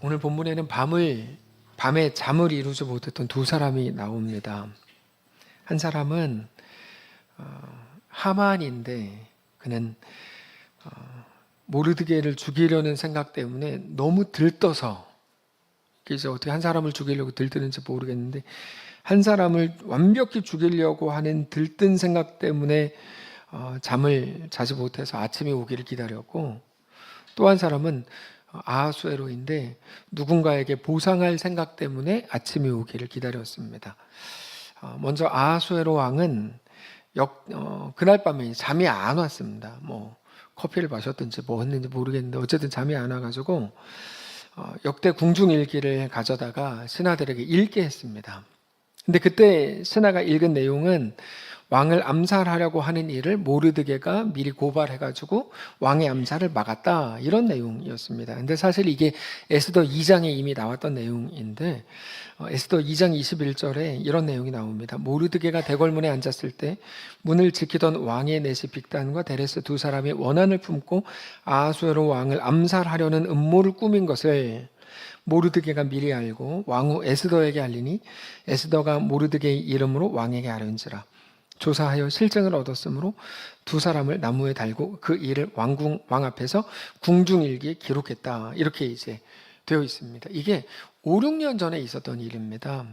오늘 본문에는 밤에 잠을 이루지 못했던 두 사람이 나옵니다. 한 사람은 하만인데 그는 모르드게를 죽이려는 생각 때문에 너무 들떠서, 그래서 어떻게 한 사람을 죽이려고 들뜨는지 모르겠는데 한 사람을 완벽히 죽이려고 하는 들뜬 생각 때문에 잠을 자지 못해서 아침이 오기를 기다렸고, 또 한 사람은 아하수에로인데 누군가에게 보상할 생각 때문에 아침이 오기를 기다렸습니다. 먼저 아하수에로 왕은 그날 밤에 잠이 안 왔습니다. 뭐 커피를 마셨든지 뭐 했는지 모르겠는데 어쨌든 잠이 안 와가지고 역대 궁중일기를 가져다가 신하들에게 읽게 했습니다. 근데 그때 신하가 읽은 내용은 왕을 암살하려고 하는 일을 모르드게가 미리 고발해가지고 왕의 암살을 막았다, 이런 내용이었습니다. 근데 사실 이게 에스더 2장에 이미 나왔던 내용인데 에스더 2장 21절에 이런 내용이 나옵니다. 모르드게가 대궐문에 앉았을 때 문을 지키던 왕의 내시 빅단과 데레스 두 사람이 원한을 품고 아하수에로 왕을 암살하려는 음모를 꾸민 것을 모르드게가 미리 알고 왕후 에스더에게 알리니 에스더가 모르드게의 이름으로 왕에게 아뢰은지라. 조사하여 실증을 얻었으므로 두 사람을 나무에 달고 그 일을 왕 앞에서 궁중일기에 기록했다. 이렇게 이제 되어 있습니다. 이게 5, 6년 전에 있었던 일입니다.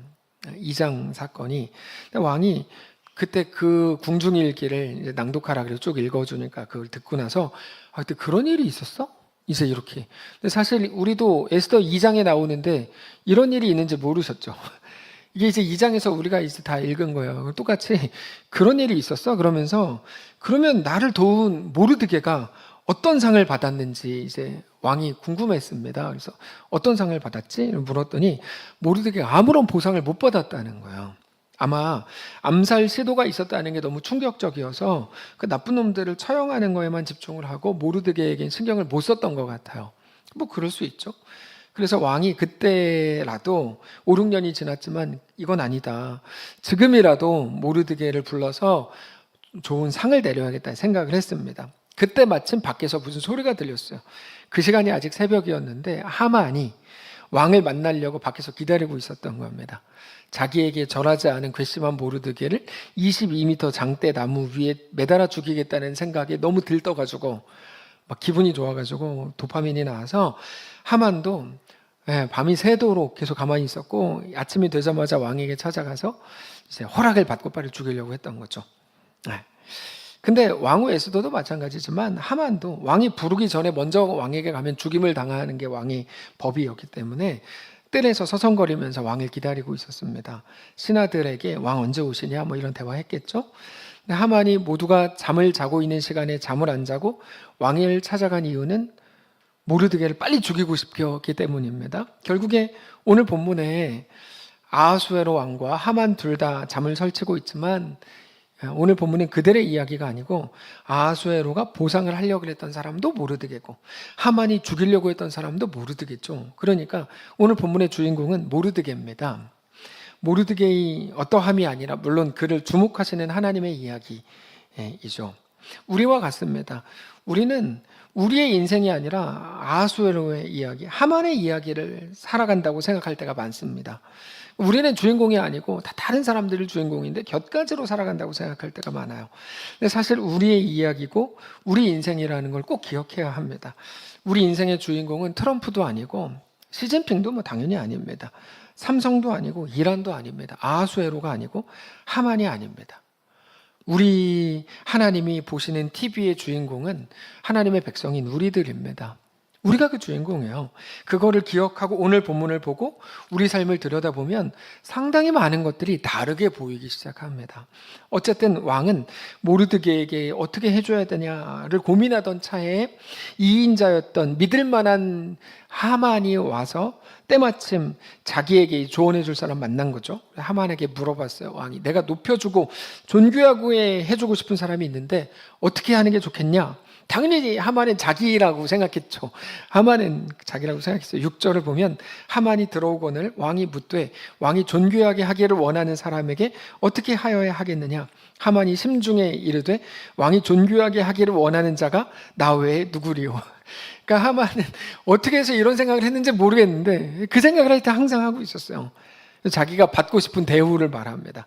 2장 사건이. 왕이 그때 그 궁중일기를 이제 낭독하라 그래서 쭉 읽어주니까 그걸 듣고 나서 그때 그런 일이 있었어? 이제 이렇게. 근데 사실 우리도 에스더 2장에 나오는데 이런 일이 있는지 모르셨죠? 이게 이제 2장에서 우리가 이제 다 읽은 거예요. 똑같이 그런 일이 있었어? 그러면서 그러면 나를 도운 모르드게가 어떤 상을 받았는지 이제 왕이 궁금했습니다. 그래서 어떤 상을 받았지? 물었더니 모르드게가 아무런 보상을 못 받았다는 거예요. 아마 암살 시도가 있었다는 게 너무 충격적이어서 그 나쁜 놈들을 처형하는 거에만 집중을 하고 모르드게에겐 신경을 못 썼던 것 같아요. 뭐 그럴 수 있죠. 그래서 왕이 그때라도 5, 6년이 지났지만 이건 아니다, 지금이라도 모르드게를 불러서 좋은 상을 내려야겠다는 생각을 했습니다. 그때 마침 밖에서 무슨 소리가 들렸어요. 그 시간이 아직 새벽이었는데 하만이 왕을 만나려고 밖에서 기다리고 있었던 겁니다. 자기에게 절하지 않은 괘씸한 모르드게를 22m 장대 나무 위에 매달아 죽이겠다는 생각에 너무 들떠가지고 막 기분이 좋아가지고 도파민이 나와서 하만도 밤이 새도록 계속 가만히 있었고 아침이 되자마자 왕에게 찾아가서 이제 허락을 받고 빨리 죽이려고 했던 거죠. 근데 왕후 에스더도 마찬가지지만 하만도 왕이 부르기 전에 먼저 왕에게 가면 죽임을 당하는 게 왕의 법이었기 때문에 뜰에서 서성거리면서 왕을 기다리고 있었습니다. 신하들에게 왕 언제 오시냐 뭐 이런 대화했겠죠. 근데 하만이 모두가 잠을 자고 있는 시간에 잠을 안 자고 왕을 찾아간 이유는 모르드게를 빨리 죽이고 싶었기 때문입니다. 결국에 오늘 본문에 아하수에로 왕과 하만 둘 다 잠을 설치고 있지만 오늘 본문은 그들의 이야기가 아니고 아하수에로가 보상을 하려고 했던 사람도 모르드게고 하만이 죽이려고 했던 사람도 모르드게죠. 그러니까 오늘 본문의 주인공은 모르드게입니다. 모르드게의 어떠함이 아니라 물론 그를 주목하시는 하나님의 이야기이죠. 우리와 같습니다. 우리는 우리의 인생이 아니라 아하수에로의 이야기, 하만의 이야기를 살아간다고 생각할 때가 많습니다. 우리는 주인공이 아니고 다 다른 사람들이 주인공인데 곁가지로 살아간다고 생각할 때가 많아요. 근데 사실 우리의 이야기고 우리 인생이라는 걸 꼭 기억해야 합니다. 우리 인생의 주인공은 트럼프도 아니고 시진핑도 뭐 당연히 아닙니다. 삼성도 아니고 이란도 아닙니다. 아하수에로가 아니고 하만이 아닙니다. 우리 하나님이 보시는 TV의 주인공은 하나님의 백성인 우리들입니다. 우리가 그 주인공이에요. 그거를 기억하고 오늘 본문을 보고 우리 삶을 들여다보면 상당히 많은 것들이 다르게 보이기 시작합니다. 어쨌든 왕은 모르드게에게 어떻게 해줘야 되냐를 고민하던 차에 2인자였던 믿을 만한 하만이 와서 때마침 자기에게 조언해 줄 사람 만난 거죠. 하만에게 물어봤어요. 왕이 내가 높여주고 존귀하고 해주고 싶은 사람이 있는데 어떻게 하는 게 좋겠냐? 당연히 하만은 자기라고 생각했죠. 하만은 자기라고 생각했어요. 6절을 보면 하만이 들어오거늘 왕이 묻되 왕이 존귀하게 하기를 원하는 사람에게 어떻게 하여야 하겠느냐? 하만이 심중에 이르되 왕이 존귀하게 하기를 원하는 자가 나 외에 누구리요? 그러니까 하만은 어떻게 해서 이런 생각을 했는지 모르겠는데 그 생각을 할 때 항상 하고 있었어요. 자기가 받고 싶은 대우를 말합니다.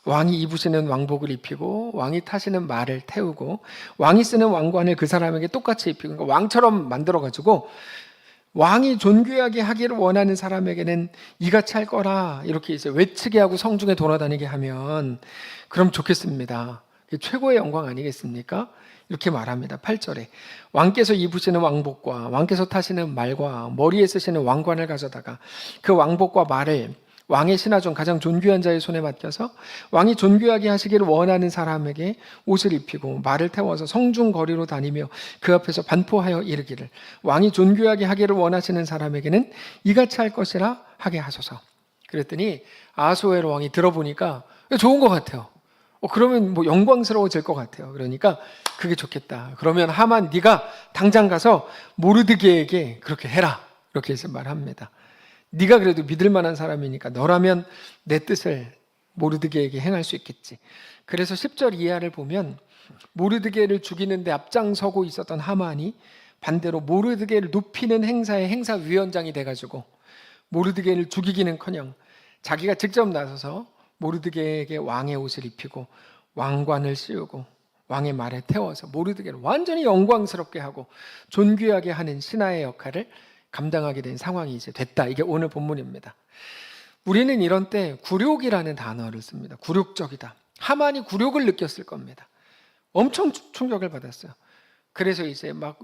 왕이 입으시는 왕복을 입히고 왕이 타시는 말을 태우고 왕이 쓰는 왕관을 그 사람에게 똑같이 입히고, 그러니까 왕처럼 만들어가지고 왕이 존귀하게 하기를 원하는 사람에게는 이같이 할 거라 이렇게 이제 외치게 하고 성중에 돌아다니게 하면 그럼 좋겠습니다. 최고의 영광 아니겠습니까? 이렇게 말합니다. 8절에 왕께서 입으시는 왕복과 왕께서 타시는 말과 머리에 쓰시는 왕관을 가져다가 그 왕복과 말을 왕의 신하 중 가장 존귀한 자의 손에 맡겨서 왕이 존귀하게 하시기를 원하는 사람에게 옷을 입히고 말을 태워서 성중 거리로 다니며 그 앞에서 반포하여 이르기를 왕이 존귀하게 하기를 원하시는 사람에게는 이같이 할 것이라 하게 하소서. 그랬더니 아하수에로 왕이 들어보니까 좋은 것 같아요. 그러면 뭐 영광스러워질 것 같아요. 그러니까 그게 좋겠다. 그러면 하만 네가 당장 가서 모르드게에게 그렇게 해라. 이렇게 해서 말합니다. 네가 그래도 믿을 만한 사람이니까 너라면 내 뜻을 모르드게에게 행할 수 있겠지. 그래서 10절 이하를 보면 모르드게를 죽이는데 앞장서고 있었던 하만이 반대로 모르드게를 높이는 행사의 행사위원장이 돼가지고 모르드게를 죽이기는커녕 자기가 직접 나서서 모르드게에게 왕의 옷을 입히고 왕관을 씌우고 왕의 말에 태워서 모르드게를 완전히 영광스럽게 하고 존귀하게 하는 신하의 역할을 감당하게 된 상황이 이제 됐다. 이게 오늘 본문입니다. 우리는 이런 때 굴욕이라는 단어를 씁니다. 굴욕적이다. 하만이 굴욕을 느꼈을 겁니다. 엄청 충격을 받았어요. 그래서 이제 막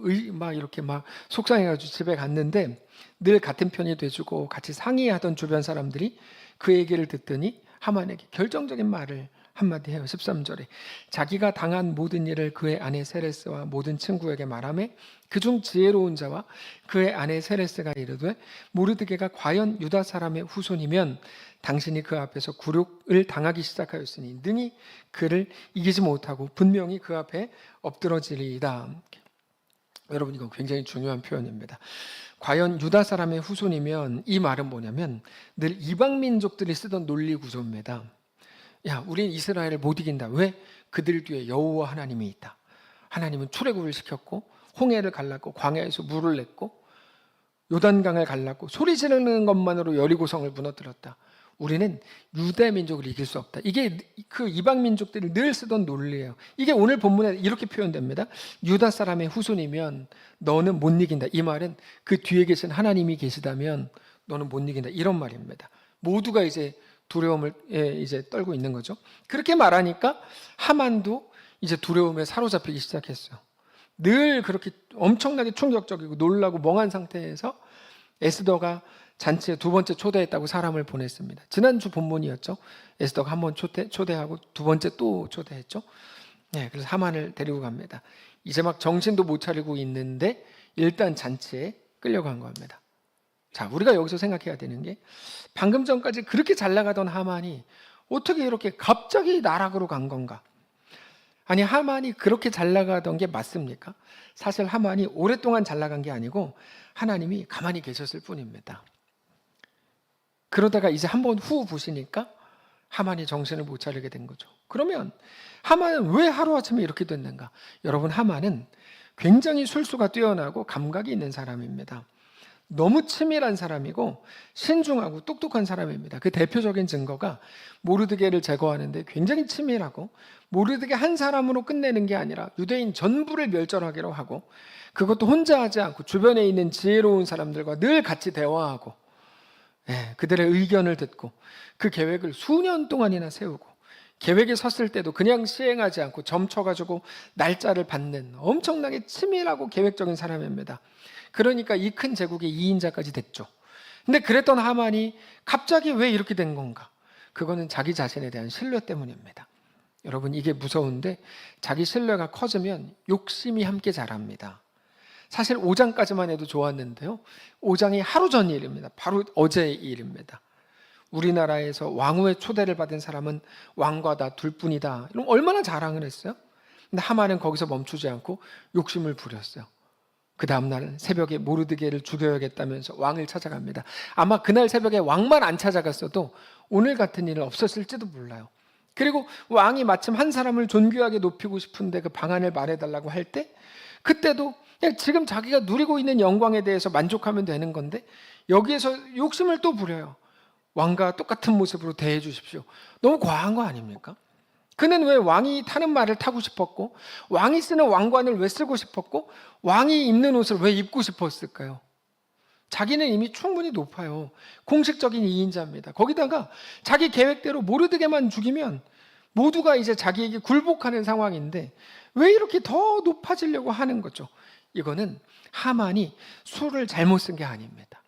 이렇게 막 속상해가지고 집에 갔는데 늘 같은 편이 돼주고 같이 상의하던 주변 사람들이 그 얘기를 듣더니 하만에게 결정적인 말을 한마디 해요. 13절에 자기가 당한 모든 일을 그의 아내 세레스와 모든 친구에게 말하며 그중 지혜로운 자와 그의 아내 세레스가 이르되 모르드게가 과연 유다 사람의 후손이면 당신이 그 앞에서 굴욕을 당하기 시작하였으니 능히 그를 이기지 못하고 분명히 그 앞에 엎드러지리이다. 여러분, 이거 굉장히 중요한 표현입니다. 과연 유다 사람의 후손이면 이 말은 뭐냐면 늘 이방 민족들이 쓰던 논리 구조입니다. 야, 우린 이스라엘을 못 이긴다. 왜? 그들 뒤에 여호와 하나님이 있다. 하나님은 출애굽을 시켰고 홍해를 갈랐고 광야에서 물을 냈고 요단강을 갈랐고 소리 지르는 것만으로 여리고성을 무너뜨렸다. 우리는 유대 민족을 이길 수 없다. 이게 그 이방 민족들이 늘 쓰던 논리예요. 이게 오늘 본문에 이렇게 표현됩니다. 유다 사람의 후손이면 너는 못 이긴다. 이 말은 그 뒤에 계신 하나님이 계시다면 너는 못 이긴다. 이런 말입니다. 모두가 이제 두려움을 이제 떨고 있는 거죠. 그렇게 말하니까 하만도 이제 두려움에 사로잡히기 시작했어요. 늘 그렇게 엄청나게 충격적이고 놀라고 멍한 상태에서 에스더가 잔치에 두 번째 초대했다고 사람을 보냈습니다. 지난주 본문이었죠. 에스더가 한 번 초대하고 두 번째 또 초대했죠. 네, 그래서 하만을 데리고 갑니다. 이제 막 정신도 못 차리고 있는데 일단 잔치에 끌려간 겁니다. 자, 우리가 여기서 생각해야 되는 게 방금 전까지 그렇게 잘 나가던 하만이 어떻게 이렇게 갑자기 나락으로 간 건가? 아니, 하만이 그렇게 잘 나가던 게 맞습니까? 사실 하만이 오랫동안 잘 나간 게 아니고 하나님이 가만히 계셨을 뿐입니다. 그러다가 이제 한번 후 보시니까 하만이 정신을 못 차리게 된 거죠. 그러면 하만은 왜 하루아침에 이렇게 됐는가? 여러분, 하만은 굉장히 술수가 뛰어나고 감각이 있는 사람입니다. 너무 치밀한 사람이고 신중하고 똑똑한 사람입니다. 그 대표적인 증거가 모르드게를 제거하는데 굉장히 치밀하고 모르드게 한 사람으로 끝내는 게 아니라 유대인 전부를 멸절하기로 하고 그것도 혼자 하지 않고 주변에 있는 지혜로운 사람들과 늘 같이 대화하고 그들의 의견을 듣고 그 계획을 수년 동안이나 세우고 계획에 섰을 때도 그냥 시행하지 않고 점쳐가지고 날짜를 받는 엄청나게 치밀하고 계획적인 사람입니다. 그러니까 이 큰 제국의 2인자까지 됐죠. 근데 그랬던 하만이 갑자기 왜 이렇게 된 건가? 그거는 자기 자신에 대한 신뢰 때문입니다. 여러분, 이게 무서운데 자기 신뢰가 커지면 욕심이 함께 자랍니다. 사실 5장까지만 해도 좋았는데요. 5장이 하루 전 일입니다. 바로 어제의 일입니다. 우리나라에서 왕후의 초대를 받은 사람은 왕과 나 둘뿐이다. 이런 얼마나 자랑을 했어요? 근데 하만은 거기서 멈추지 않고 욕심을 부렸어요. 그 다음날 새벽에 모르드게를 죽여야겠다면서 왕을 찾아갑니다. 아마 그날 새벽에 왕만 안 찾아갔어도 오늘 같은 일은 없었을지도 몰라요. 그리고 왕이 마침 한 사람을 존귀하게 높이고 싶은데 그 방안을 말해달라고 할 때 그때도 그냥 지금 자기가 누리고 있는 영광에 대해서 만족하면 되는 건데 여기에서 욕심을 또 부려요. 왕과 똑같은 모습으로 대해 주십시오. 너무 과한 거 아닙니까? 그는 왜 왕이 타는 말을 타고 싶었고, 왕이 쓰는 왕관을 왜 쓰고 싶었고, 왕이 입는 옷을 왜 입고 싶었을까요? 자기는 이미 충분히 높아요. 공식적인 2인자입니다. 거기다가 자기 계획대로 모르드게만 죽이면 모두가 이제 자기에게 굴복하는 상황인데 왜 이렇게 더 높아지려고 하는 거죠? 이거는 하만이 수를 잘못 쓴 게 아닙니다.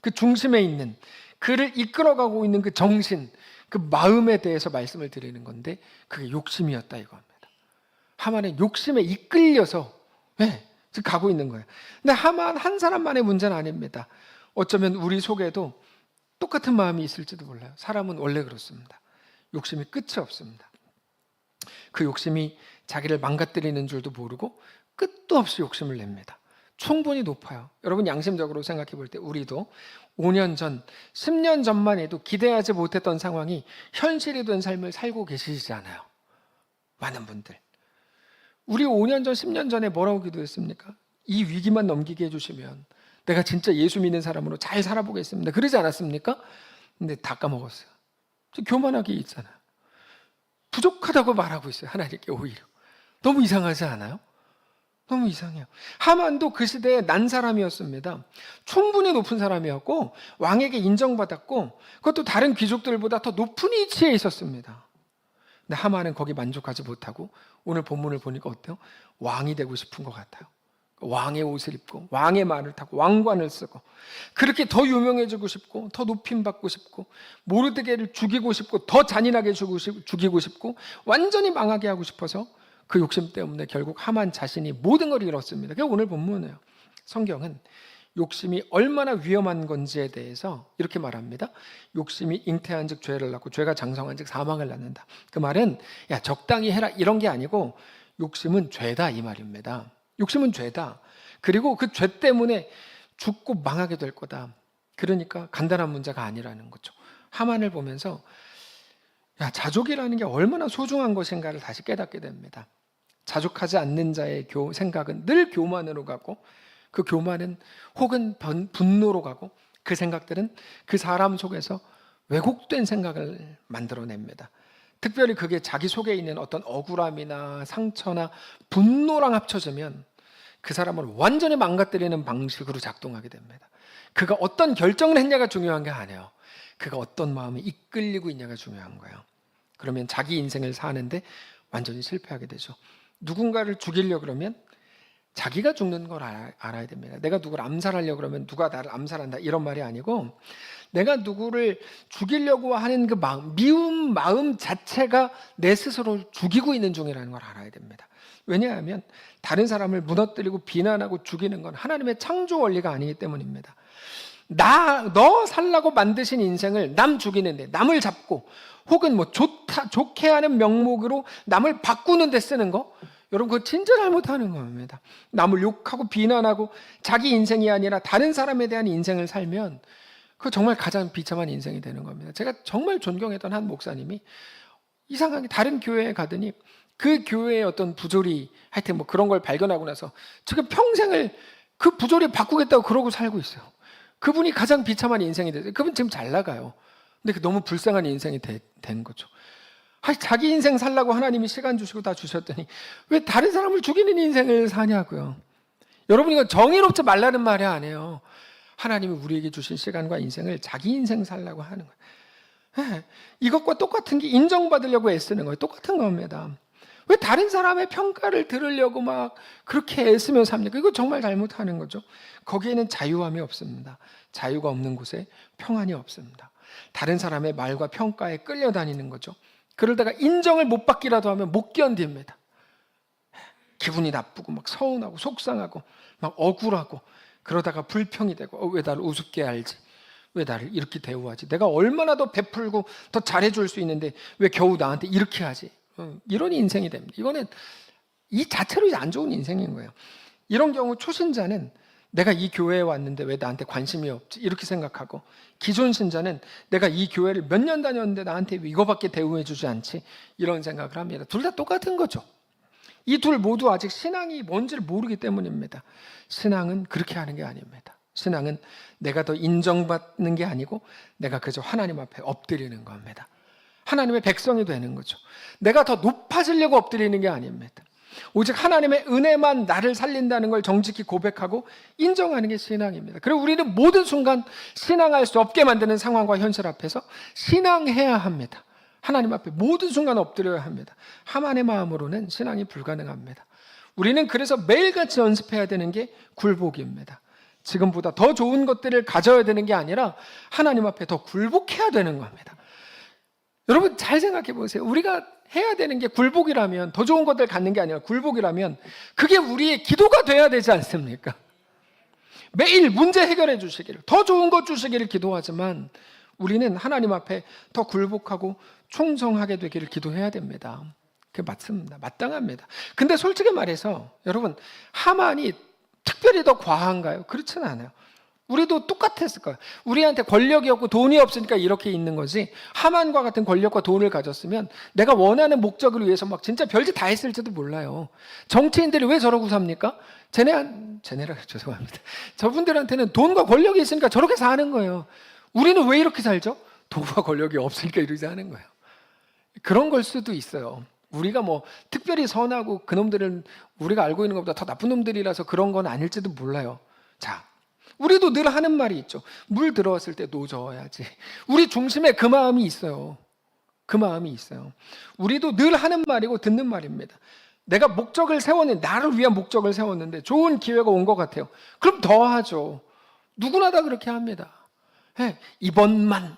그 중심에 있는, 그를 이끌어가고 있는 그 정신, 그 마음에 대해서 말씀을 드리는 건데 그게 욕심이었다 이겁니다. 하만은 욕심에 이끌려서 지금 가고 있는 거예요. 근데 하만 한 사람만의 문제는 아닙니다. 어쩌면 우리 속에도 똑같은 마음이 있을지도 몰라요. 사람은 원래 그렇습니다. 욕심이 끝이 없습니다. 그 욕심이 자기를 망가뜨리는 줄도 모르고 끝도 없이 욕심을 냅니다. 충분히 높아요. 여러분 양심적으로 생각해 볼 때 우리도 5년 전, 10년 전만 해도 기대하지 못했던 상황이 현실이 된 삶을 살고 계시지 않아요? 많은 분들. 우리 5년 전, 10년 전에 뭐라고 기도했습니까? 이 위기만 넘기게 해주시면 내가 진짜 예수 믿는 사람으로 잘 살아보겠습니다. 그러지 않았습니까? 근데 다 까먹었어요. 교만하게 있잖아요. 부족하다고 말하고 있어요. 하나님께 오히려. 너무 이상하지 않아요? 너무 이상해요. 하만도 그 시대에 난 사람이었습니다. 충분히 높은 사람이었고 왕에게 인정받았고 그것도 다른 귀족들보다 더 높은 위치에 있었습니다. 근데 하만은 거기 만족하지 못하고 오늘 본문을 보니까 어때요? 왕이 되고 싶은 것 같아요. 왕의 옷을 입고 왕의 말을 타고 왕관을 쓰고 그렇게 더 유명해지고 싶고 더 높임받고 싶고 모르드게를 죽이고 싶고 더 잔인하게 죽이고 싶고 완전히 망하게 하고 싶어서 그 욕심 때문에 결국 하만 자신이 모든 걸 잃었습니다. 그게 오늘 본문이에요. 성경은 욕심이 얼마나 위험한 건지에 대해서 이렇게 말합니다. 욕심이 잉태한 즉 죄를 낳고 죄가 장성한 즉 사망을 낳는다. 그 말은 야 적당히 해라 이런 게 아니고 욕심은 죄다 이 말입니다. 욕심은 죄다. 그리고 그 죄 때문에 죽고 망하게 될 거다. 그러니까 간단한 문제가 아니라는 거죠. 하만을 보면서 야 자족이라는 게 얼마나 소중한 것인가를 다시 깨닫게 됩니다. 자족하지 않는 자의 생각은 늘 교만으로 가고 그 교만은 혹은 분노로 가고 그 생각들은 그 사람 속에서 왜곡된 생각을 만들어냅니다. 특별히 그게 자기 속에 있는 어떤 억울함이나 상처나 분노랑 합쳐지면 그 사람을 완전히 망가뜨리는 방식으로 작동하게 됩니다. 그가 어떤 결정을 했냐가 중요한 게 아니에요. 그가 어떤 마음이 이끌리고 있냐가 중요한 거예요. 그러면 자기 인생을 사는데 완전히 실패하게 되죠. 누군가를 죽이려고 그러면 자기가 죽는 걸 알아야 됩니다. 내가 누구를 암살하려고 그러면 누가 나를 암살한다 이런 말이 아니고 내가 누구를 죽이려고 하는 그 미운 마음 자체가 내 스스로를 죽이고 있는 중이라는 걸 알아야 됩니다. 왜냐하면 다른 사람을 무너뜨리고 비난하고 죽이는 건 하나님의 창조 원리가 아니기 때문입니다. 너 살라고 만드신 인생을 남 죽이는데 남을 잡고 혹은 뭐 좋게 하는 명목으로 남을 바꾸는 데 쓰는 거 여러분 그거 진짜 잘못하는 겁니다. 남을 욕하고 비난하고 자기 인생이 아니라 다른 사람에 대한 인생을 살면 그거 정말 가장 비참한 인생이 되는 겁니다. 제가 정말 존경했던 한 목사님이 이상하게 다른 교회에 가더니 그 교회의 어떤 부조리 하여튼 뭐 그런 걸 발견하고 나서 지금 평생을 그 부조리 바꾸겠다고 그러고 살고 있어요. 그분이 가장 비참한 인생이 됐어요. 그분 지금 잘 나가요. 근데 너무 불쌍한 인생이 된 거죠. 자기 인생 살라고 하나님이 시간 주시고 다 주셨더니 왜 다른 사람을 죽이는 인생을 사냐고요. 여러분 이거 정의롭지 말라는 말이 아니에요. 하나님이 우리에게 주신 시간과 인생을 자기 인생 살라고 하는 거예요. 이것과 똑같은 게 인정받으려고 애쓰는 거예요. 똑같은 겁니다. 왜 다른 사람의 평가를 들으려고 막 그렇게 애쓰며 삽니까? 이거 정말 잘못하는 거죠. 거기에는 자유함이 없습니다. 자유가 없는 곳에 평안이 없습니다. 다른 사람의 말과 평가에 끌려다니는 거죠. 그러다가 인정을 못 받기라도 하면 못 견딥니다. 기분이 나쁘고 막 서운하고 속상하고 막 억울하고 그러다가 불평이 되고 왜 나를 우습게 알지? 왜 나를 이렇게 대우하지? 내가 얼마나 더 베풀고 더 잘해줄 수 있는데 왜 겨우 나한테 이렇게 하지? 이런 인생이 됩니다. 이거는 이 자체로 안 좋은 인생인 거예요. 이런 경우 초신자는 내가 이 교회에 왔는데 왜 나한테 관심이 없지? 이렇게 생각하고 기존 신자는 내가 이 교회를 몇 년 다녔는데 나한테 왜 이거밖에 대우해 주지 않지? 이런 생각을 합니다. 둘 다 똑같은 거죠. 이 둘 모두 아직 신앙이 뭔지를 모르기 때문입니다. 신앙은 그렇게 하는 게 아닙니다. 신앙은 내가 더 인정받는 게 아니고 내가 그저 하나님 앞에 엎드리는 겁니다. 하나님의 백성이 되는 거죠. 내가 더 높아지려고 엎드리는 게 아닙니다. 오직 하나님의 은혜만 나를 살린다는 걸 정직히 고백하고 인정하는 게 신앙입니다. 그리고 우리는 모든 순간 신앙할 수 없게 만드는 상황과 현실 앞에서 신앙해야 합니다. 하나님 앞에 모든 순간 엎드려야 합니다. 하만의 마음으로는 신앙이 불가능합니다. 우리는 그래서 매일같이 연습해야 되는 게 굴복입니다. 지금보다 더 좋은 것들을 가져야 되는 게 아니라 하나님 앞에 더 굴복해야 되는 겁니다. 여러분 잘 생각해 보세요. 우리가 해야 되는 게 굴복이라면, 더 좋은 것들 갖는 게 아니라 굴복이라면 그게 우리의 기도가 돼야 되지 않습니까? 매일 문제 해결해 주시기를, 더 좋은 것 주시기를 기도하지만 우리는 하나님 앞에 더 굴복하고 충성하게 되기를 기도해야 됩니다. 그게 맞습니다. 마땅합니다. 근데 솔직히 말해서 여러분, 하만이 특별히 더 과한가요? 그렇지는 않아요. 우리도 똑같았을 거예요. 우리한테 권력이 없고 돈이 없으니까 이렇게 있는 거지, 하만과 같은 권력과 돈을 가졌으면 내가 원하는 목적을 위해서 막 진짜 별짓 다 했을지도 몰라요. 정치인들이 왜 저러고 삽니까? 쟤네라 죄송합니다. 저분들한테는 돈과 권력이 있으니까 저렇게 사는 거예요. 우리는 왜 이렇게 살죠? 돈과 권력이 없으니까 이러지 하는 거예요. 그런 걸 수도 있어요. 우리가 뭐 특별히 선하고 그놈들은 우리가 알고 있는 것보다 더 나쁜 놈들이라서 그런 건 아닐지도 몰라요. 자, 우리도 늘 하는 말이 있죠. 물 들어왔을 때 노져야지. 우리 중심에 그 마음이 있어요. 그 마음이 있어요. 우리도 늘 하는 말이고 듣는 말입니다. 내가 목적을 세웠는데, 나를 위한 목적을 세웠는데 좋은 기회가 온 것 같아요. 그럼 더 하죠. 누구나 다 그렇게 합니다. 이번만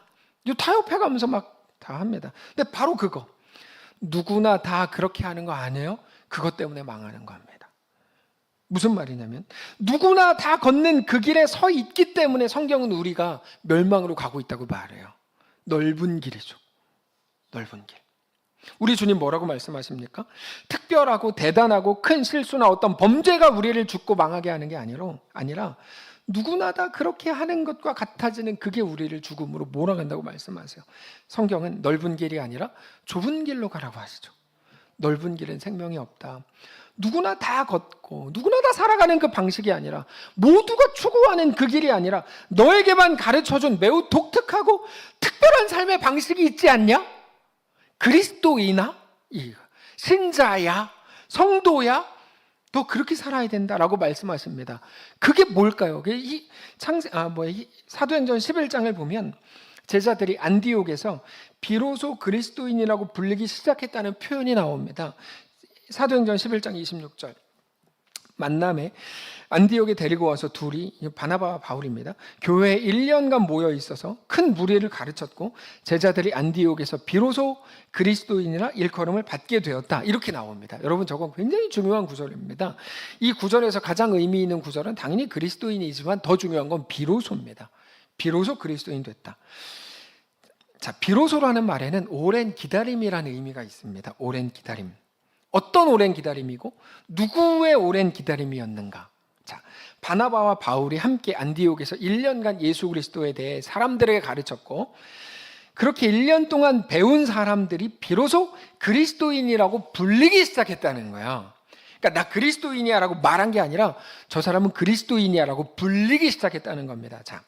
타협해가면서 막 다 합니다. 근데 바로 그거, 누구나 다 그렇게 하는 거 아니에요? 그것 때문에 망하는 겁니다. 무슨 말이냐면, 누구나 다 걷는 그 길에 서 있기 때문에 성경은 우리가 멸망으로 가고 있다고 말해요. 넓은 길이죠. 넓은 길. 우리 주님 뭐라고 말씀하십니까? 특별하고 대단하고 큰 실수나 어떤 범죄가 우리를 죽고 망하게 하는 게 아니라 누구나 다 그렇게 하는 것과 같아지는 그게 우리를 죽음으로 몰아간다고 말씀하세요. 성경은 넓은 길이 아니라 좁은 길로 가라고 하시죠. 넓은 길은 생명이 없다. 누구나 다 걷고 누구나 다 살아가는 그 방식이 아니라, 모두가 추구하는 그 길이 아니라 너에게만 가르쳐준 매우 독특하고 특별한 삶의 방식이 있지 않냐? 그리스도이나 신자야, 성도야, 너 그렇게 살아야 된다라고 말씀하십니다. 그게 뭘까요? 사도행전 11장을 보면 제자들이 안디옥에서 비로소 그리스도인이라고 불리기 시작했다는 표현이 나옵니다. 사도행전 11장 26절. 만남에 안디옥에 데리고 와서 둘이, 바나바와 바울입니다, 교회에 1년간 모여 있어서 큰 무리를 가르쳤고 제자들이 안디옥에서 비로소 그리스도인이라 일컬음을 받게 되었다, 이렇게 나옵니다. 여러분, 저건 굉장히 중요한 구절입니다. 이 구절에서 가장 의미 있는 구절은 당연히 그리스도인이지만 더 중요한 건 비로소입니다. 비로소 그리스도인 됐다. 자, 비로소라는 말에는 오랜 기다림이라는 의미가 있습니다. 오랜 기다림. 어떤 오랜 기다림이고 누구의 오랜 기다림이었는가? 자, 바나바와 바울이 함께 안디옥에서 1년간 예수 그리스도에 대해 사람들에게 가르쳤고, 그렇게 1년 동안 배운 사람들이 비로소 그리스도인이라고 불리기 시작했다는 거야. 그러니까 나 그리스도인이야 라고 말한 게 아니라 저 사람은 그리스도인이야 라고 불리기 시작했다는 겁니다. 자,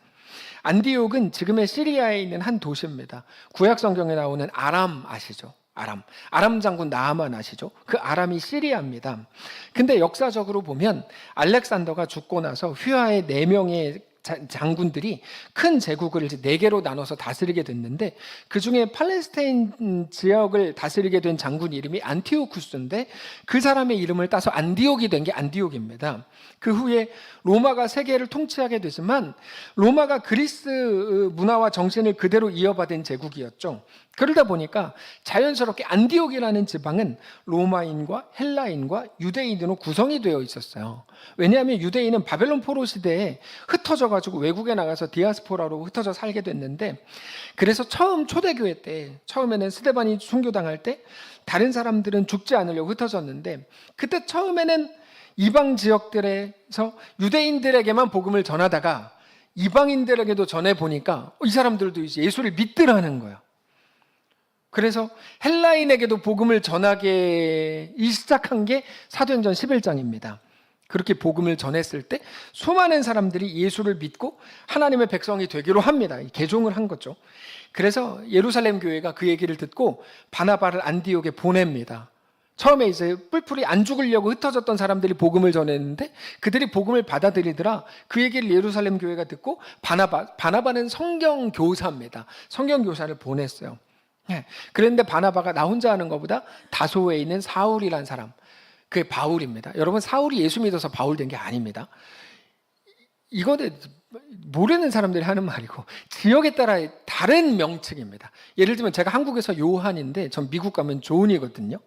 안디옥은 지금의 시리아에 있는 한 도시입니다. 구약 성경에 나오는 아람 아시죠? 아람 장군 나아만 아시죠? 그 아람이 시리아입니다. 근데 역사적으로 보면 알렉산더가 죽고 나서 휘하의 4명의 장군들이 큰 제국을 이제 4개로 나눠서 다스리게 됐는데, 그 중에 팔레스타인 지역을 다스리게 된 장군 이름이 안티오쿠스인데 그 사람의 이름을 따서 안디옥이 된 게 안디옥입니다. 그 후에 로마가 세계를 통치하게 되지만 로마가 그리스 문화와 정신을 그대로 이어받은 제국이었죠. 그러다 보니까 자연스럽게 안디옥이라는 지방은 로마인과 헬라인과 유대인으로 구성이 되어 있었어요. 왜냐하면 유대인은 바벨론 포로 시대에 흩어져 가지고 외국에 나가서 디아스포라로 흩어져 살게 됐는데, 그래서 처음 초대교회 때, 처음에는 스데반이 순교당할 때 다른 사람들은 죽지 않으려고 흩어졌는데, 그때 처음에는 이방 지역들에서 유대인들에게만 복음을 전하다가 이방인들에게도 전해보니까 이 사람들도 이제 예수를 믿더라는 거예요. 그래서 헬라인에게도 복음을 전하기 시작한 게 사도행전 11장입니다. 그렇게 복음을 전했을 때 수많은 사람들이 예수를 믿고 하나님의 백성이 되기로 합니다. 개종을 한 거죠. 그래서 예루살렘 교회가 그 얘기를 듣고 바나바를 안디옥에 보냅니다. 처음에 이제 뿔뿔이 안 죽으려고 흩어졌던 사람들이 복음을 전했는데 그들이 복음을 받아들이더라. 그 얘기를 예루살렘 교회가 듣고 바나바는 성경 교사입니다. 성경 교사를 보냈어요. 그런데 바나바가 나 혼자 하는 것보다 다소에 있는 사울이라는 사람, 그게 바울입니다. 여러분, 사울이 예수 믿어서 바울 된 게 아닙니다. 이거는 모르는 사람들이 하는 말이고 지역에 따라 다른 명칭입니다. 예를 들면 제가 한국에서 요한인데 전 미국 가면 존이거든요.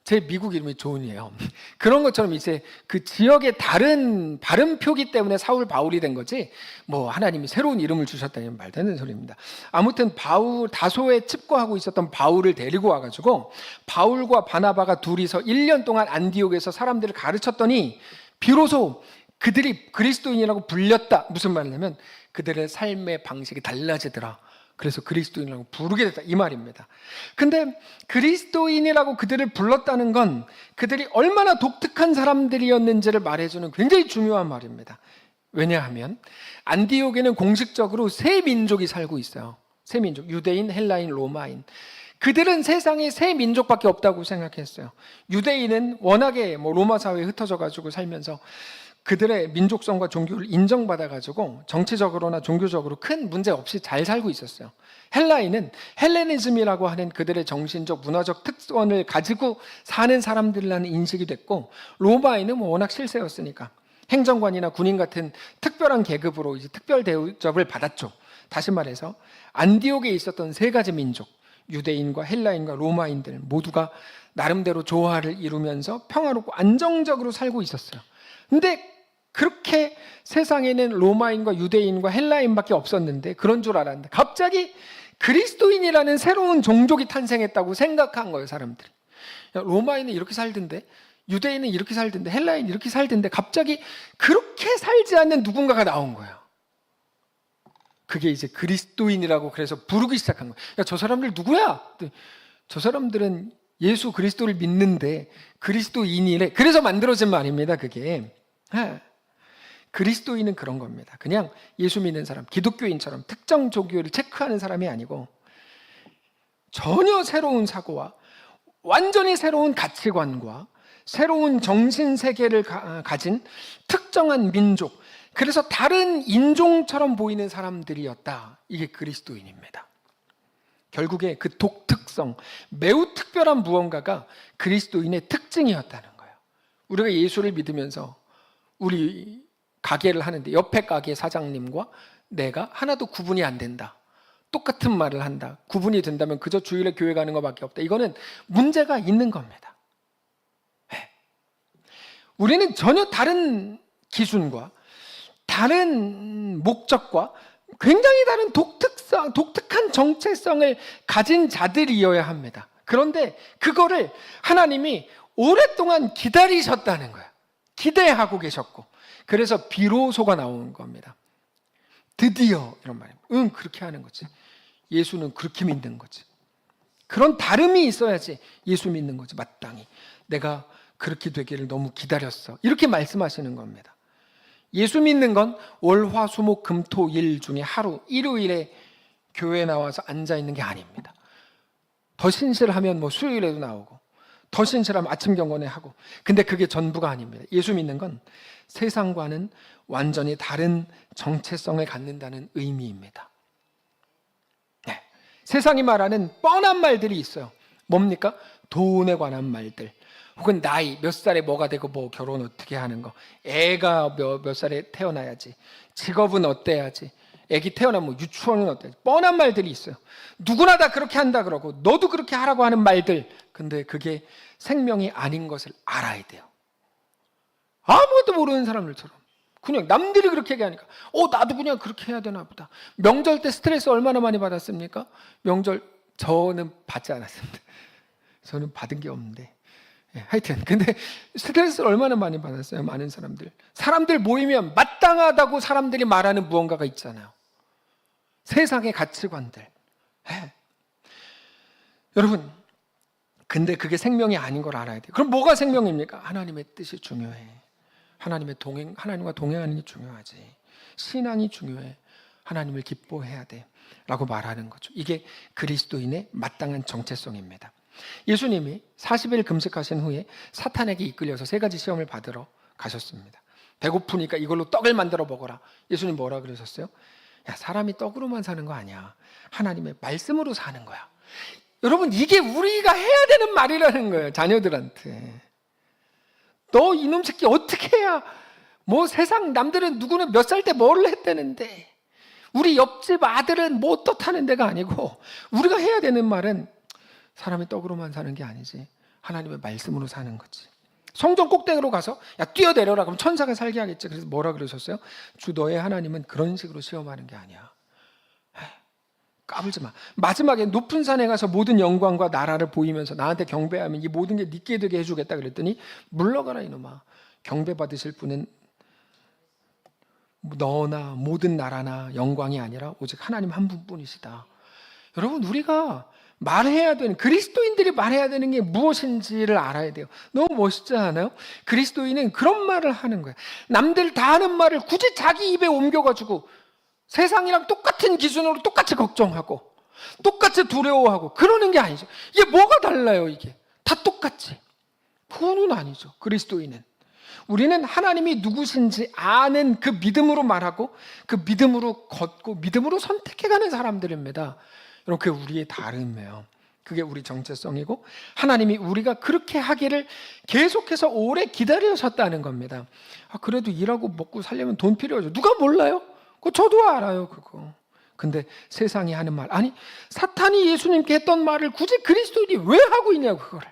제 미국 이름이 존이에요. 그런 것처럼 이제 그 지역의 다른 발음 표기 때문에 사울 바울이 된 거지 뭐 하나님이 새로운 이름을 주셨다는 말도 안 되는 소리입니다. 아무튼 바울, 다소에 칩거하고 있었던 바울을 데리고 와가지고 바울과 바나바가 둘이서 1년 동안 안디옥에서 사람들을 가르쳤더니 비로소 그들이 그리스도인이라고 불렸다. 무슨 말이냐면 그들의 삶의 방식이 달라지더라. 그래서 그리스도인이라고 부르게 됐다, 이 말입니다. 근데 그리스도인이라고 그들을 불렀다는 건 그들이 얼마나 독특한 사람들이었는지를 말해주는 굉장히 중요한 말입니다. 왜냐하면 안디옥에는 공식적으로 세 민족이 살고 있어요. 세 민족, 유대인, 헬라인, 로마인. 그들은 세상에 세 민족밖에 없다고 생각했어요. 유대인은 워낙에 로마 사회에 흩어져 가지고 살면서 그들의 민족성과 종교를 인정받아가지고 정치적으로나 종교적으로 큰 문제 없이 잘 살고 있었어요. 헬라인은 헬레니즘이라고 하는 그들의 정신적, 문화적 특권을 가지고 사는 사람들이라는 인식이 됐고, 로마인은 워낙 실세였으니까 행정관이나 군인 같은 특별한 계급으로 이제 특별 대접을 받았죠. 다시 말해서 안디옥에 있었던 세 가지 민족, 유대인과 헬라인과 로마인들 모두가 나름대로 조화를 이루면서 평화롭고 안정적으로 살고 있었어요. 근데 그렇게 세상에는 로마인과 유대인과 헬라인밖에 없었는데 그런 줄 알았는데 갑자기 그리스도인이라는 새로운 종족이 탄생했다고 생각한 거예요, 사람들이. 로마인은 이렇게 살던데, 유대인은 이렇게 살던데, 헬라인은 이렇게 살던데 갑자기 그렇게 살지 않는 누군가가 나온 거예요. 그게 이제 그리스도인이라고 그래서 부르기 시작한 거예요. 야, 저 사람들 누구야? 저 사람들은 예수 그리스도를 믿는데 그리스도인이래. 그래서 만들어진 말입니다, 그게. 그리스도인은 그런 겁니다. 그냥 예수 믿는 사람, 기독교인처럼 특정 종교를 체크하는 사람이 아니고 전혀 새로운 사고와 완전히 새로운 가치관과 새로운 정신세계를 가진 특정한 민족, 그래서 다른 인종처럼 보이는 사람들이었다. 이게 그리스도인입니다. 결국에 그 독특성, 매우 특별한 무언가가 그리스도인의 특징이었다는 거예요. 우리가 예수를 믿으면서 우리 가게를 하는데 옆에 가게 사장님과 내가 하나도 구분이 안 된다. 똑같은 말을 한다. 구분이 된다면 그저 주일에 교회 가는 것밖에 없다. 이거는 문제가 있는 겁니다. 우리는 전혀 다른 기준과 다른 목적과 굉장히 다른 독특한 정체성을 가진 자들이어야 합니다. 그런데 그거를 하나님이 오랫동안 기다리셨다는 거예요. 기대하고 계셨고, 그래서 비로소가 나오는 겁니다. 드디어 이런 말이에요. 그렇게 하는 거지. 예수는 그렇게 믿는 거지. 그런 다름이 있어야지 예수 믿는 거지. 마땅히 내가 그렇게 되기를 너무 기다렸어. 이렇게 말씀하시는 겁니다. 예수 믿는 건 월, 화, 수, 목, 금, 토, 일 중에 하루, 일요일에 교회에 나와서 앉아 있는 게 아닙니다. 더 신실하면 뭐 수요일에도 나오고, 더 신실하면 아침 경건에 하고. 근데 그게 전부가 아닙니다. 예수 믿는 건 세상과는 완전히 다른 정체성을 갖는다는 의미입니다. 네. 세상이 말하는 뻔한 말들이 있어요. 뭡니까? 돈에 관한 말들, 혹은 나이, 몇 살에 뭐가 되고 뭐 결혼 어떻게 하는 거, 애가 몇 살에 태어나야지, 직업은 어때야지, 애기 태어나면 유치원은 어때야지, 뻔한 말들이 있어요. 누구나 다 그렇게 한다 그러고 너도 그렇게 하라고 하는 말들. 근데 그게 생명이 아닌 것을 알아야 돼요. 아무것도 모르는 사람들처럼 그냥 남들이 그렇게 얘기하니까 나도 그냥 그렇게 해야 되나 보다. 명절 때 스트레스 얼마나 많이 받았습니까? 명절 저는 받지 않았습니다. 저는 받은 게 없는데, 하여튼 근데 스트레스를 얼마나 많이 받았어요. 많은 사람들 모이면 마땅하다고 사람들이 말하는 무언가가 있잖아요. 세상의 가치관들. 여러분, 근데 그게 생명이 아닌 걸 알아야 돼요. 그럼 뭐가 생명입니까? 하나님의 뜻이 중요해. 하나님과 동행하는 게 중요하지. 신앙이 중요해. 하나님을 기뻐해야 돼. 라고 말하는 거죠. 이게 그리스도인의 마땅한 정체성입니다. 예수님이 40일 금식하신 후에 사탄에게 이끌려서 3가지 시험을 받으러 가셨습니다. 배고프니까 이걸로 떡을 만들어 먹어라. 예수님 뭐라 그러셨어요? 야, 사람이 떡으로만 사는 거 아니야. 하나님의 말씀으로 사는 거야. 여러분, 이게 우리가 해야 되는 말이라는 거예요. 자녀들한테. 너 이놈 새끼 어떻게 해야, 뭐 세상 남들은 누구는 몇 살 때 뭘 했다는데, 우리 옆집 아들은 뭐 어떻다는 데가 아니고, 우리가 해야 되는 말은 사람이 떡으로만 사는 게 아니지. 하나님의 말씀으로 사는 거지. 성전 꼭대기로 가서 야 뛰어내려라 그럼 천사가 살게 하겠지. 그래서 뭐라 그러셨어요? 주 너의 하나님은 그런 식으로 시험하는 게 아니야. 까불지 마. 마지막에 높은 산에 가서 모든 영광과 나라를 보이면서 나한테 경배하면 이 모든 게 네게 되게 해주겠다 그랬더니 물러가라 이놈아. 경배받으실 분은 너나 모든 나라나 영광이 아니라 오직 하나님 한 분뿐이시다. 여러분, 우리가 말해야 되는, 그리스도인들이 말해야 되는 게 무엇인지를 알아야 돼요. 너무 멋있지 않아요? 그리스도인은 그런 말을 하는 거예요. 남들 다 하는 말을 굳이 자기 입에 옮겨가지고 세상이랑 똑같은 기준으로 똑같이 걱정하고 똑같이 두려워하고 그러는 게 아니죠. 이게 뭐가 달라요? 이게 다 똑같지. 그거는 아니죠. 그리스도인은 우리는 하나님이 누구신지 아는 그 믿음으로 말하고 그 믿음으로 걷고 믿음으로 선택해가는 사람들입니다. 여러분, 그게 우리의 다름이에요. 그게 우리 정체성이고 하나님이 우리가 그렇게 하기를 계속해서 오래 기다리셨다는 겁니다. 그래도 일하고 먹고 살려면 돈 필요하죠. 누가 몰라요? 그거 저도 알아요. 그거. 근데 세상이 하는 말, 아니 사탄이 예수님께 했던 말을 굳이 그리스도인이 왜 하고 있냐고. 그거를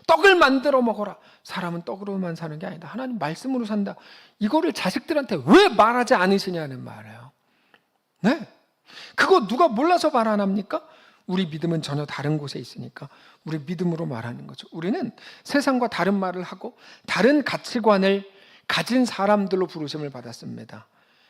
떡을 만들어 먹어라. 사람은 떡으로만 사는 게 아니다. 하나님 말씀으로 산다. 이거를 자식들한테 왜 말하지 않으시냐는 말이에요. 네? 그거 누가 몰라서 말 안 합니까? 우리 믿음은 전혀 다른 곳에 있으니까 우리 믿음으로 말하는 거죠. 우리는 세상과 다른 말을 하고 다른 가치관을 가진 사람들로 부르심을 받았습니다.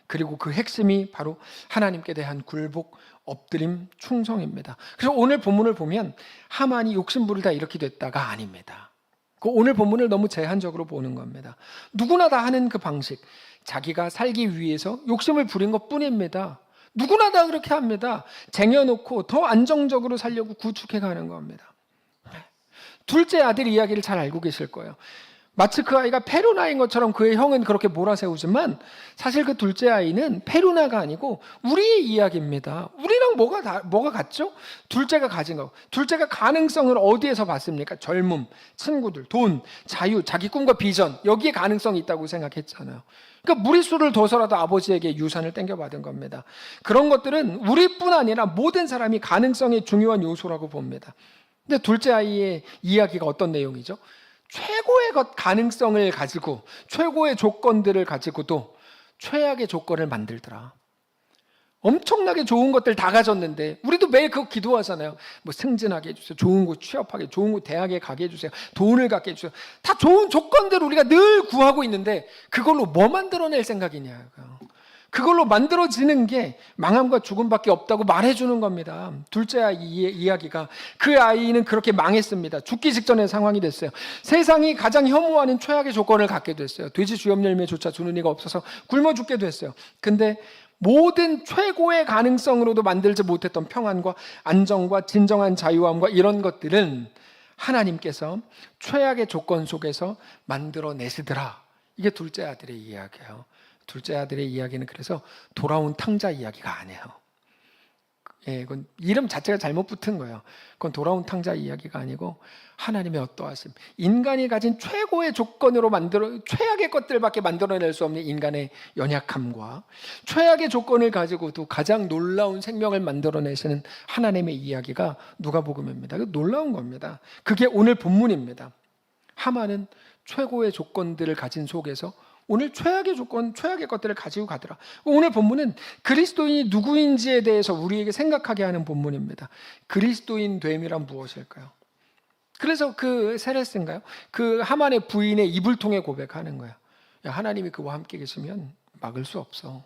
그리고 그 핵심이 바로 하나님께 대한 굴복, 엎드림, 충성입니다. 그래서 오늘 본문을 보면 하만이 욕심부리다 이렇게 됐다가 아닙니다. 그 오늘 본문을 너무 제한적으로 보는 겁니다. 누구나 다 하는 그 방식, 자기가 살기 위해서 욕심을 부린 것뿐입니다. 누구나 다 그렇게 합니다. 쟁여놓고 더 안정적으로 살려고 구축해가는 겁니다. 둘째 아들 이야기를 잘 알고 계실 거예요. 마치 그 아이가 페루나인 것처럼 그의 형은 그렇게 몰아세우지만 사실 그 둘째 아이는 페루나가 아니고 우리의 이야기입니다. 우리랑 뭐가 같죠? 둘째가 가진 거. 둘째가 가능성을 어디에서 봤습니까? 젊음, 친구들, 돈, 자유, 자기 꿈과 비전, 여기에 가능성이 있다고 생각했잖아요. 그러니까 무리수를 둬서라도 아버지에게 유산을 땡겨받은 겁니다. 그런 것들은 우리뿐 아니라 모든 사람이 가능성의 중요한 요소라고 봅니다. 근데 둘째 아이의 이야기가 어떤 내용이죠? 최고의 가능성을 가지고 최고의 조건들을 가지고도 최악의 조건을 만들더라. 엄청나게 좋은 것들 다 가졌는데 우리도 매일 그거 기도하잖아요. 뭐 승진하게 해주세요. 좋은 곳 취업하게, 좋은 곳 대학에 가게 해주세요. 돈을 갖게 해주세요. 다 좋은 조건들을 우리가 늘 구하고 있는데 그걸로 뭐 만들어낼 생각이냐고요. 그걸로 만들어지는 게 망함과 죽음밖에 없다고 말해주는 겁니다. 둘째 아이의 이야기가, 그 아이는 그렇게 망했습니다. 죽기 직전의 상황이 됐어요. 세상이 가장 혐오하는 최악의 조건을 갖게 됐어요. 돼지 주엽 열매조차 주는 이가 없어서 굶어 죽게 됐어요. 근데 모든 최고의 가능성으로도 만들지 못했던 평안과 안정과 진정한 자유함과 이런 것들은 하나님께서 최악의 조건 속에서 만들어내시더라. 이게 둘째 아들의 이야기예요. 둘째 아들의 이야기는 그래서 돌아온 탕자 이야기가 아니에요. 그건 이름 자체가 잘못 붙은 거예요. 그건 돌아온 탕자 이야기가 아니고 하나님의 어떠하심, 인간이 가진 최고의 조건으로 최악의 것들밖에 만들어낼 수 없는 인간의 연약함과 최악의 조건을 가지고도 가장 놀라운 생명을 만들어내시는 하나님의 이야기가 누가복음입니다. 놀라운 겁니다. 그게 오늘 본문입니다. 하만은 최고의 조건들을 가진 속에서 오늘 최악의 조건, 최악의 것들을 가지고 가더라. 오늘 본문은 그리스도인이 누구인지에 대해서 우리에게 생각하게 하는 본문입니다. 그리스도인 됨이란 무엇일까요? 그래서 그 세레스인가요? 그 하만의 부인의 입을 통해 고백하는 거야. 야, 하나님이 그와 함께 계시면 막을 수 없어.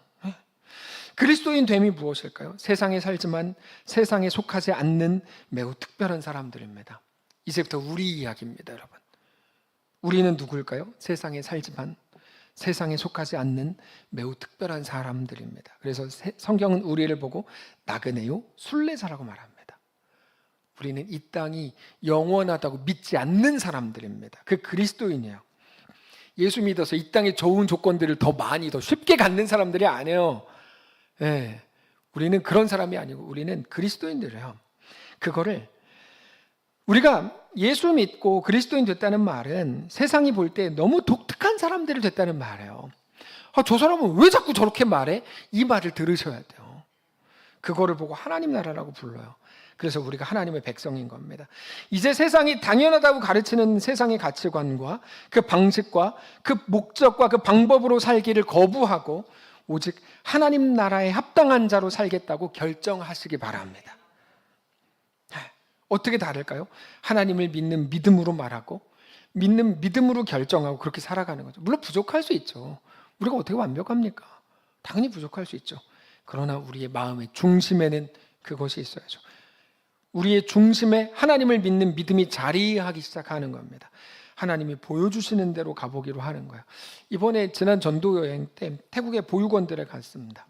그리스도인 됨이 무엇일까요? 세상에 살지만 세상에 속하지 않는 매우 특별한 사람들입니다. 이제부터 우리 이야기입니다, 여러분. 우리는 누구일까요? 세상에 살지만 세상에 속하지 않는 매우 특별한 사람들입니다. 그래서 성경은 우리를 보고 나그네요 순례자라고 말합니다. 우리는 이 땅이 영원하다고 믿지 않는 사람들입니다. 그 그리스도인이에요. 예수 믿어서 이 땅의 좋은 조건들을 더 많이 더 쉽게 갖는 사람들이 아니에요. 예, 우리는 그런 사람이 아니고 우리는 그리스도인들이에요. 그거를 우리가 예수 믿고 그리스도인 됐다는 말은 세상이 볼 때 너무 독특한 사람들이 됐다는 말이에요. 저 사람은 왜 자꾸 저렇게 말해? 이 말을 들으셔야 돼요. 그거를 보고 하나님 나라라고 불러요. 그래서 우리가 하나님의 백성인 겁니다. 이제 세상이 당연하다고 가르치는 세상의 가치관과 그 방식과 그 목적과 그 방법으로 살기를 거부하고 오직 하나님 나라에 합당한 자로 살겠다고 결정하시기 바랍니다. 어떻게 다를까요? 하나님을 믿는 믿음으로 말하고 믿는 믿음으로 결정하고 그렇게 살아가는 거죠. 물론 부족할 수 있죠. 우리가 어떻게 완벽합니까? 당연히 부족할 수 있죠. 그러나 우리의 마음의 중심에는 그것이 있어야죠. 우리의 중심에 하나님을 믿는 믿음이 자리하기 시작하는 겁니다. 하나님이 보여주시는 대로 가보기로 하는 거예요. 이번에 지난 전도 여행 때 태국의 보육원들에 갔습니다.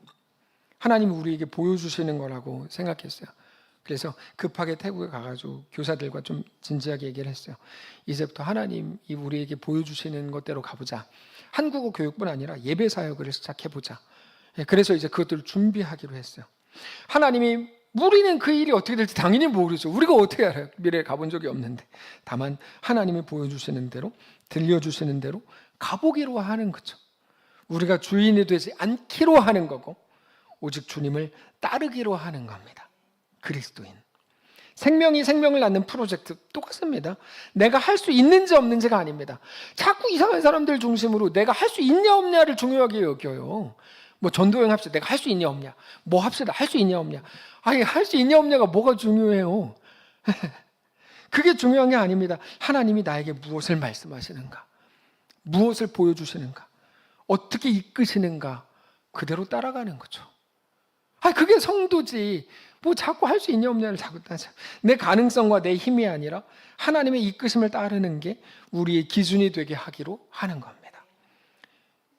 하나님이 우리에게 보여주시는 거라고 생각했어요. 그래서 급하게 태국에 가가지고 교사들과 좀 진지하게 얘기를 했어요. 이제부터 하나님이 우리에게 보여주시는 것대로 가보자. 한국어 교육뿐 아니라 예배 사역을 시작해보자. 그래서 이제 그것들을 준비하기로 했어요. 하나님이 우리는 그 일이 어떻게 될지 당연히 모르죠. 우리가 어떻게 알아요? 미래에 가본 적이 없는데. 다만 하나님이 보여주시는 대로, 들려주시는 대로 가보기로 하는 거죠. 우리가 주인이 되지 않기로 하는 거고 오직 주님을 따르기로 하는 겁니다. 그리스도인. 생명이 생명을 낳는 프로젝트 똑같습니다. 내가 할 수 있는지 없는지가 아닙니다. 자꾸 이상한 사람들 중심으로 내가 할 수 있냐 없냐를 중요하게 여겨요. 뭐 전도여행 합시다. 내가 할 수 있냐 없냐. 뭐 합시다. 할 수 있냐 없냐. 아니 할 수 있냐 없냐가 뭐가 중요해요. 그게 중요한 게 아닙니다. 하나님이 나에게 무엇을 말씀하시는가. 무엇을 보여주시는가. 어떻게 이끄시는가. 그대로 따라가는 거죠. 그게 성도지. 뭐 자꾸 할 수 있냐 없냐를 자꾸 따져. 내 가능성과 내 힘이 아니라 하나님의 이끄심을 따르는 게 우리의 기준이 되게 하기로 하는 겁니다.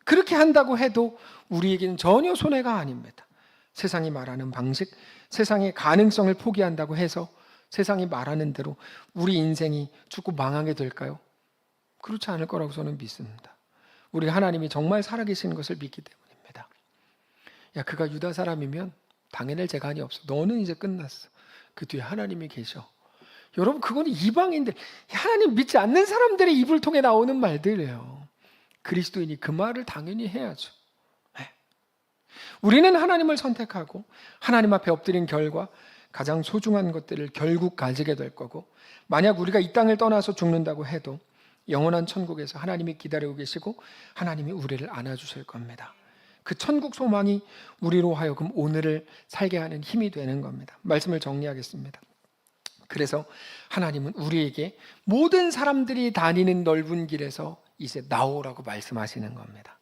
그렇게 한다고 해도 우리에게는 전혀 손해가 아닙니다. 세상이 말하는 방식, 세상의 가능성을 포기한다고 해서 세상이 말하는 대로 우리 인생이 죽고 망하게 될까요? 그렇지 않을 거라고 저는 믿습니다. 우리 하나님이 정말 살아계시는 것을 믿기 때문입니다. 야, 그가 유다 사람이면 당해낼 재간이 없어. 너는 이제 끝났어. 그 뒤에 하나님이 계셔. 여러분, 그건 이방인들, 하나님 믿지 않는 사람들의 입을 통해 나오는 말들이에요. 그리스도인이 그 말을 당연히 해야죠. 네. 우리는 하나님을 선택하고 하나님 앞에 엎드린 결과 가장 소중한 것들을 결국 가지게 될 거고, 만약 우리가 이 땅을 떠나서 죽는다고 해도 영원한 천국에서 하나님이 기다리고 계시고 하나님이 우리를 안아주실 겁니다. 그 천국 소망이 우리로 하여금 오늘을 살게 하는 힘이 되는 겁니다. 말씀을 정리하겠습니다. 그래서 하나님은 우리에게 모든 사람들이 다니는 넓은 길에서 이제 나오라고 말씀하시는 겁니다.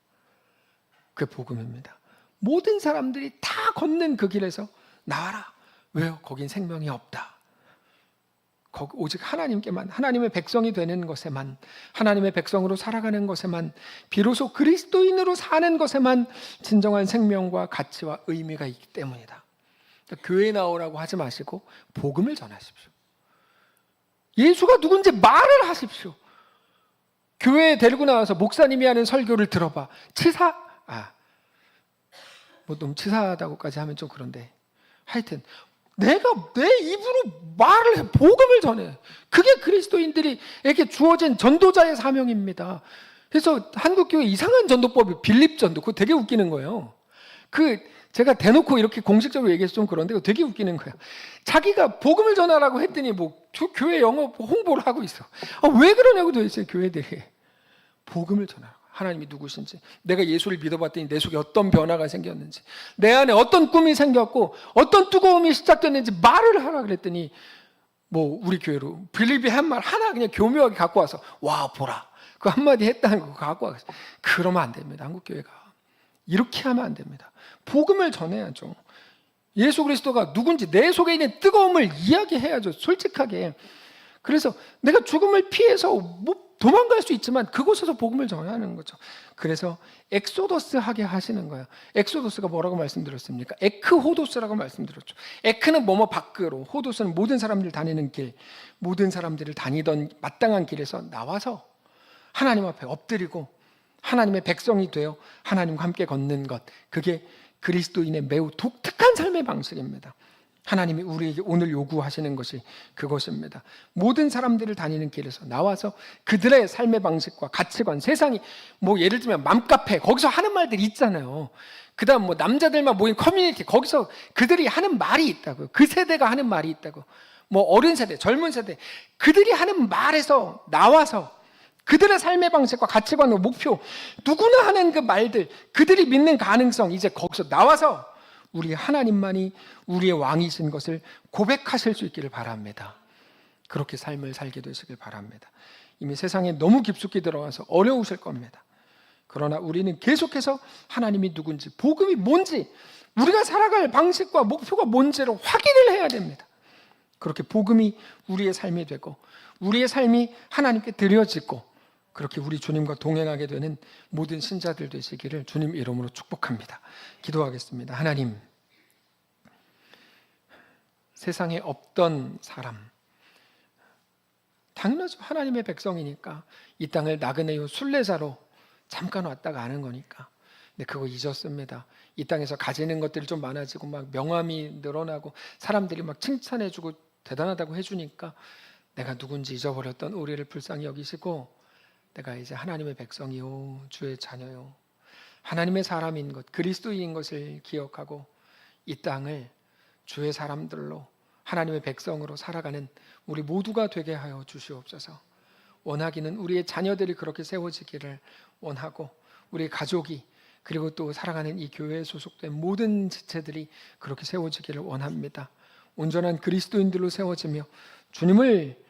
그게 복음입니다. 모든 사람들이 다 걷는 그 길에서 나와라. 왜요? 거긴 생명이 없다. 오직 하나님께만, 하나님의 백성이 되는 것에만, 하나님의 백성으로 살아가는 것에만, 비로소 그리스도인으로 사는 것에만 진정한 생명과 가치와 의미가 있기 때문이다. 그러니까 교회 나오라고 하지 마시고 복음을 전하십시오. 예수가 누군지 말을 하십시오. 교회에 데리고 나와서 목사님이 하는 설교를 들어봐. 뭐 너무 치사하다고까지 하면 좀 그런데 하여튼 내가 내 입으로 말을 해, 복음을 전해. 그게 그리스도인들에게 주어진 전도자의 사명입니다. 그래서 한국교회 이상한 전도법이 빌립전도. 그거 되게 웃기는 거예요. 제가 대놓고 이렇게 공식적으로 얘기해서 좀 그런데 되게 웃기는 거예요. 자기가 복음을 전하라고 했더니 뭐 교회 영업 홍보를 하고 있어. 왜 그러냐고 도대체 교회들이. 복음을 전하라고. 하나님이 누구신지, 내가 예수를 믿어봤더니 내 속에 어떤 변화가 생겼는지, 내 안에 어떤 꿈이 생겼고 어떤 뜨거움이 시작됐는지 말을 하라 그랬더니 뭐 우리 교회로 빌립이 한 말 하나 그냥 교묘하게 갖고 와서 와 보라 그 한마디 했다는 거 갖고 와서. 그러면 안 됩니다. 한국교회가 이렇게 하면 안 됩니다. 복음을 전해야죠. 예수 그리스도가 누군지 내 속에 있는 뜨거움을 이야기해야죠. 솔직하게. 그래서 내가 죽음을 피해서 도망갈 수 있지만 그곳에서 복음을 전하는 거죠. 그래서 엑소더스 하게 하시는 거예요. 엑소더스가 뭐라고 말씀드렸습니까? 에크호도스라고 말씀드렸죠. 에크는 뭐뭐 밖으로, 호도스는 모든 사람들 다니는 길, 모든 사람들을 다니던 마땅한 길에서 나와서 하나님 앞에 엎드리고 하나님의 백성이 되어 하나님과 함께 걷는 것, 그게 그리스도인의 매우 독특한 삶의 방식입니다. 하나님이 우리에게 오늘 요구하시는 것이 그것입니다. 모든 사람들을 다니는 길에서 나와서 그들의 삶의 방식과 가치관, 세상이 뭐 예를 들면 맘카페, 거기서 하는 말들이 있잖아요. 그 다음 뭐 남자들만 모인 커뮤니티, 거기서 그들이 하는 말이 있다고요. 그 세대가 하는 말이 있다고. 뭐 어른 세대, 젊은 세대, 그들이 하는 말에서 나와서 그들의 삶의 방식과 가치관과 목표, 누구나 하는 그 말들, 그들이 믿는 가능성, 이제 거기서 나와서 우리 하나님만이 우리의 왕이신 것을 고백하실 수 있기를 바랍니다. 그렇게 삶을 살게 되시길 바랍니다. 이미 세상에 너무 깊숙이 들어와서 어려우실 겁니다. 그러나 우리는 계속해서 하나님이 누군지, 복음이 뭔지, 우리가 살아갈 방식과 목표가 뭔지를 확인을 해야 됩니다. 그렇게 복음이 우리의 삶이 되고 우리의 삶이 하나님께 드려지고 그렇게 우리 주님과 동행하게 되는 모든 신자들 되시기를 주님 이름으로 축복합니다. 기도하겠습니다. 하나님, 세상에 없던 사람, 당연하죠. 하나님의 백성이니까 이 땅을 나그네요 순례자로 잠깐 왔다 가는 거니까. 근데 그거 잊었습니다. 이 땅에서 가지는 것들이 좀 많아지고 막 명함이 늘어나고 사람들이 막 칭찬해주고 대단하다고 해주니까 내가 누군지 잊어버렸던 우리를 불쌍히 여기시고 내가 이제 하나님의 백성이요, 주의 자녀요, 하나님의 사람인 것, 그리스도인 것을 기억하고 이 땅을 주의 사람들로 하나님의 백성으로 살아가는 우리 모두가 되게 하여 주시옵소서. 원하기는 우리의 자녀들이 그렇게 세워지기를 원하고 우리 가족이 그리고 또 살아가는 이 교회에 소속된 모든 지체들이 그렇게 세워지기를 원합니다. 온전한 그리스도인들로 세워지며 주님을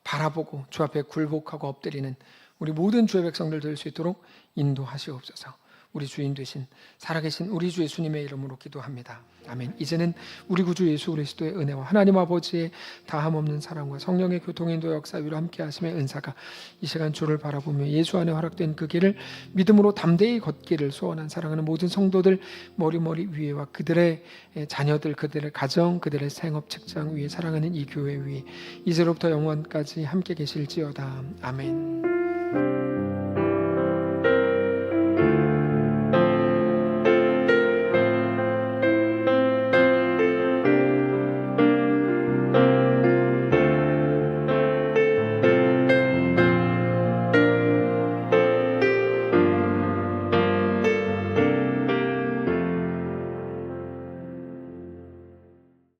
바라보고 주 앞에 굴복하고 엎드리는 우리 모든 주의 백성들 될 수 있도록 인도하시옵소서. 우리 주인 되신 살아계신 우리 주 예수님의 이름으로 기도합니다. 아멘. 이제는 우리 구주 예수 그리스도의 은혜와 하나님 아버지의 다함없는 사랑과 성령의 교통인도 역사 위로 함께 하심의 은사가 이 시간 주를 바라보며 예수 안에 허락된 그 길을 믿음으로 담대히 걷기를 소원한 사랑하는 모든 성도들 머리 위에와 그들의 자녀들, 그들의 가정, 그들의 생업, 직장 위에 사랑하는 이 교회 위에 이제로부터 영원까지 함께 계실지어다. 아멘.